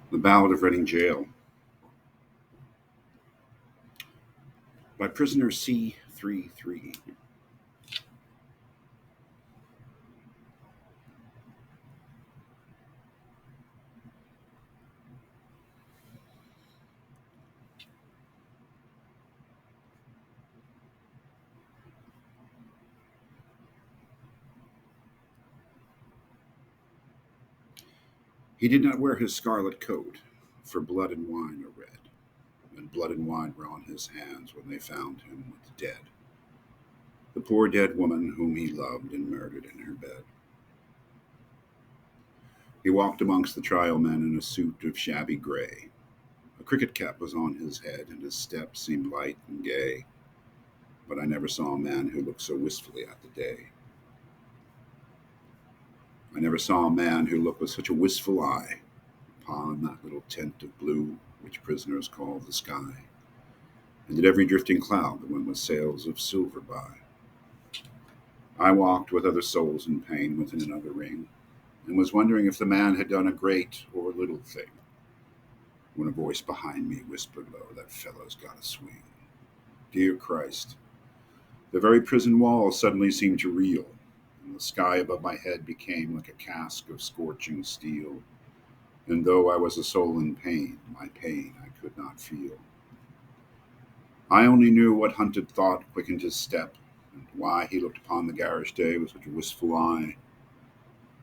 The Ballad of Reading Gaol by prisoner C33. He did not wear his scarlet coat, for blood and wine are red, and blood and wine were on his hands when they found him dead, the poor dead woman whom he loved and murdered in her bed. He walked amongst the trial men in a suit of shabby grey. A cricket cap was on his head, and his step seemed light and gay. But I never saw a man who looked so wistfully at the day. I never saw a man who looked with such a wistful eye upon that little tent of blue which prisoners call the sky, and at every drifting cloud that went with sails of silver by. I walked with other souls in pain within another ring, and was wondering if the man had done a great or little thing, when a voice behind me whispered low, "That fellow's got a swing." Dear Christ, the very prison walls suddenly seemed to reel, and the sky above my head became like a cask of scorching steel, and though I was a soul in pain, my pain I could not feel. I only knew what hunted thought quickened his step, and why he looked upon the garish day with such a wistful eye.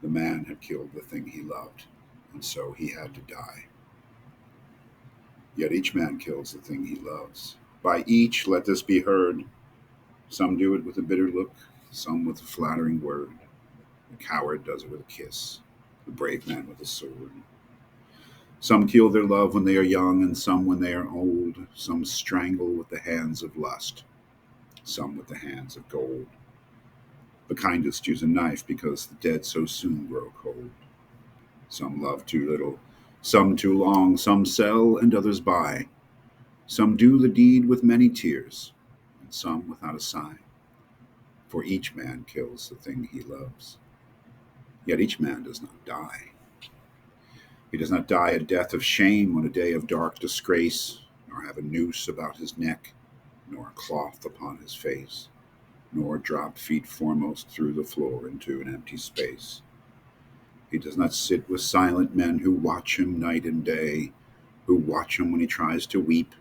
The man had killed the thing he loved, and so he had to die. Yet each man kills the thing he loves. By each let this be heard. Some do it with a bitter look, some with a flattering word. The coward does it with a kiss, the brave man with a sword. Some kill their love when they are young, and some when they are old. Some strangle with the hands of lust, some with the hands of gold. The kindest use a knife because the dead so soon grow cold. Some love too little, some too long, some sell and others buy. Some do the deed with many tears, and some without a sigh. For each man kills the thing he loves. Yet each man does not die. He does not die a death of shame on a day of dark disgrace, nor have a noose about his neck, nor a cloth upon his face, nor drop feet foremost through the floor into an empty space. He does not sit with silent men who watch him night and day, who watch him when he tries to weep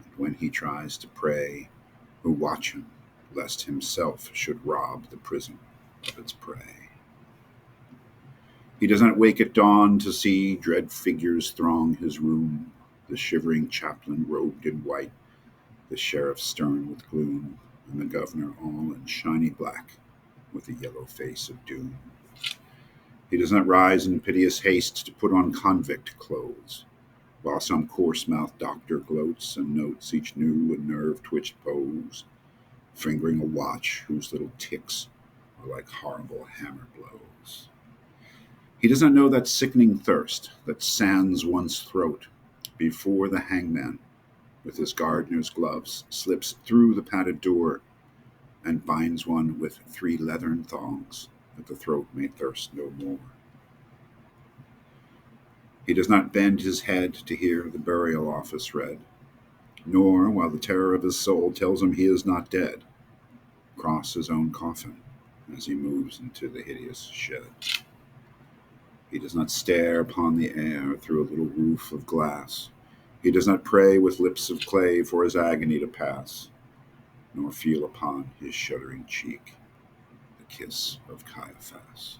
and when he tries to pray, who watch him lest himself should rob the prison of its prey. He does not wake at dawn to see dread figures throng his room, the shivering chaplain robed in white, the sheriff stern with gloom, and the governor all in shiny black with the yellow face of doom. He does not rise in piteous haste to put on convict clothes, while some coarse-mouthed doctor gloats and notes each new and nerve-twitched pose, fingering a watch whose little ticks are like horrible hammer blows. He does not know that sickening thirst that sands one's throat before the hangman, with his gardener's gloves, slips through the padded door and binds one with 3 leathern thongs, that the throat may thirst no more. He does not bend his head to hear the burial office read, nor, while the terror of his soul tells him he is not dead, cross his own coffin as he moves into the hideous shed. He does not stare upon the air through a little roof of glass. He does not pray with lips of clay for his agony to pass, nor feel upon his shuddering cheek the kiss of Caiaphas.